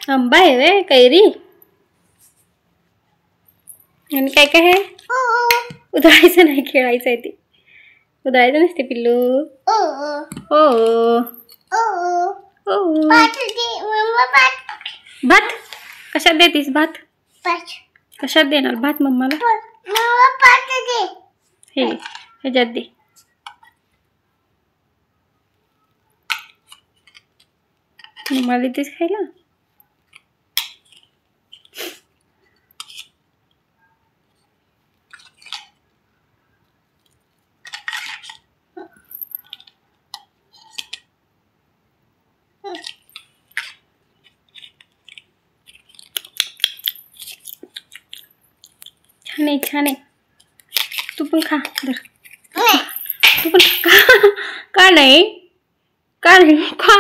आंबा आहे वे कैरी आणि काय काय आहे उधळायचं नाही खेळायचं आहे ते उधळायचं नसते पिल्लू हो भात कशात देतीस भात कशात देणार भात मम्माला हे ह्याच्यात दे मम्माला देतेस खायला छान आहे छान आहे तू पण खा धर तू पण का नाही खा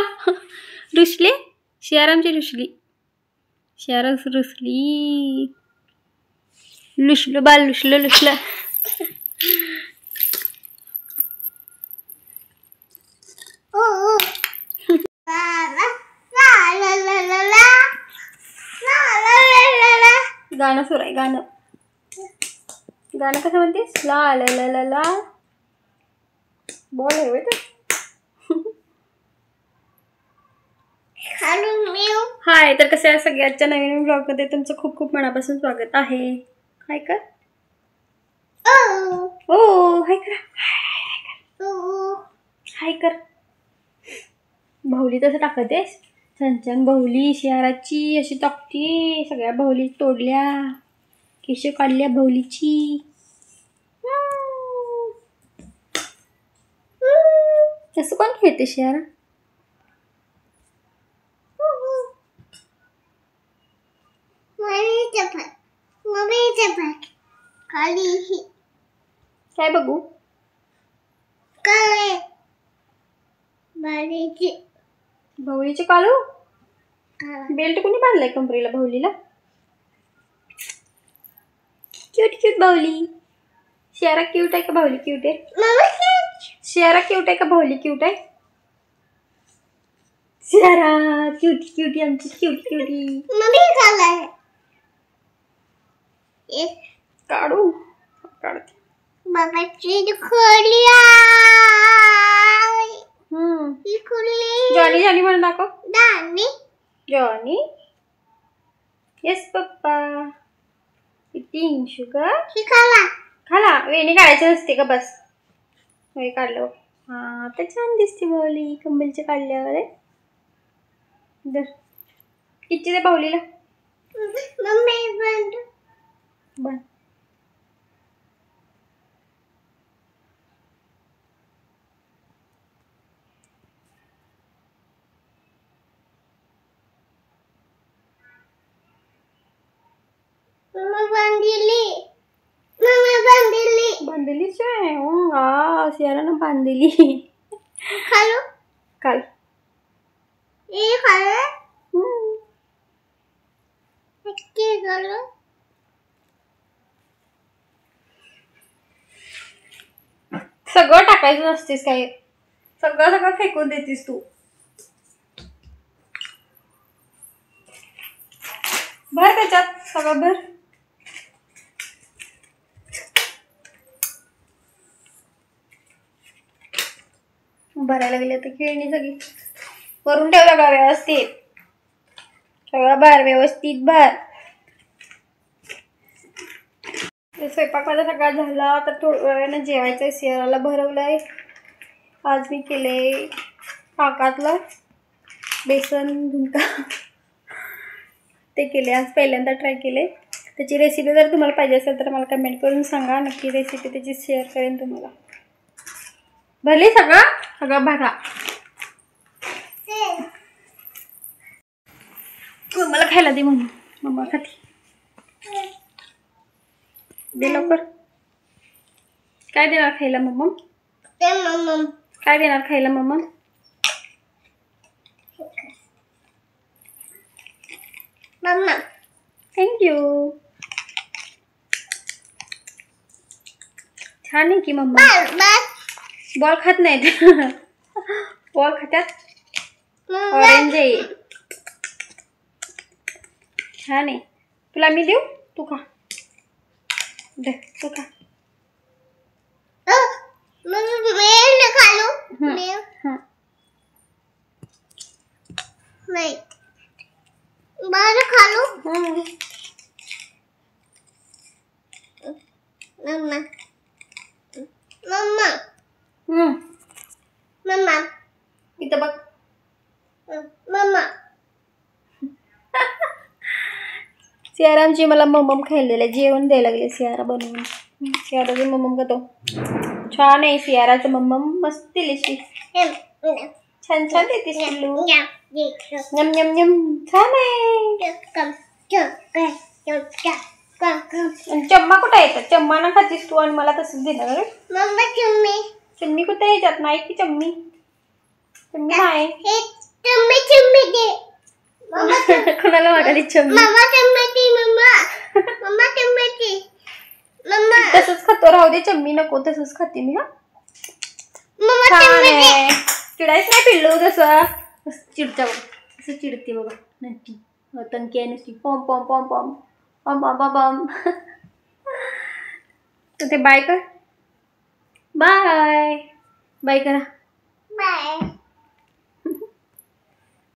रुसले शियारामची रुसली शियारा रुसली लुसलं बाल लुसलं गाणं सुरू आहे गाणं कसं म्हणतेस ला ला ला ला ला बॉल आहे बेटा हाय तर कसे सगळ्याच्या नवीन ब्लॉग मध्ये तुमचं खूप खूप मनापासून स्वागत आहे हाय कर ओ हाय कर हाय कर बाहुली तसं टाकत आहेस छान बाहुली शियाराची अशी टाकती सगळ्या बाहुली तोडल्या केश काढल्या बाहुलीची तसं कोण खेळते शियारा काय बघू बाहुलीचे कालू बेल्ट कोणी बांधलाय कंपनीला बाहुलीला क्यूट बाहुली शियारा क्यूट आहे का बाहुली क्यूट आहे शियारा क्यूट आहे का बाहुली क्यूट आहे शियारा क्यूटी आमची क्यूटी काढू काढते जॉनी म्हणून दाखव Johnny yes papa eating sugar खाला वेणी काढायची नसते का बस हे काढलं हा तर छान दिसते बाहुली कंबलच्या काढल्यावर किती दे बाहुलीला बंद बांधलीच आहे हा शियारानं बांधली काल सगळं टाकायचं नसतेस काय सगळं फेकून देतीस तू भर त्याच्यात सगळं भर भरायला गेले तर खेळणी सगळी करून ठेवलं का व्यवस्थित सगळं भर व्यवस्थित भर स्वयंपाक माझा सगळा झाला तर थोड्या वेळानं जेवायचं आहे शियाराला भरवलंय आज मी केले ताकातलं बेसन झुणका ते केले आज पहिल्यांदा ट्राय केले त्याची रेसिपी जर तुम्हाला पाहिजे असेल तर मला कमेंट करून सांगा नक्की रेसिपी त्याची शेअर करेन तुम्हाला भरली सगळं भरा मला खायला दे मम्मा खाती दे लवकर काय देणार खायला मम्मा काय देणार खायला मम्मा थँक्यू छान आहे की मम्मा बॉल खात नाहीत बॉल खात्यात ऑरेंज आहे छान आहे. तुला मी देऊ? तू खा. दे तू खा. नाही बारा खालो. मम्मा मम्मा मम्मा इथं बघ. मम्मा सियारामची मला मम्मम खायलेलं जेवण द्यायला लागले. सियारा बनवून. सियाराचं मम्मम खातो. छान आहे सियाराचं मम्मम. मस्त डिलिशियस. छान छान देतेस पिल्लू. Yum yum yum. छान आहे. चम्मा कुठे येतात? चम्मा ना खातीस तू आणि मला तसंच देणार रे. मम्मा चम्मी चम्मी कुठे येतात? नाही की चम्मी. चम्मी नाही. चम्मी चम्मी दे. कोणाला वाटायली चम्मी? मम्मा चम्मी दे. मम्मा मम्मा चम्मी दे. मम्मा तसंच खातो. राहू दे चम्मी नको. तसंच खाते मी. हा मम्मा छान आहे. चिडायच नाही पिल्लू तसं. चिडतं बघ. असं चिडते बघा. नक्की तनकी आहे नुसती. पॉम पॉम पॉम पॉम पॉम पॉम पॉम पॉम. तर ते बाय कर. बाय बाय करा. बाय.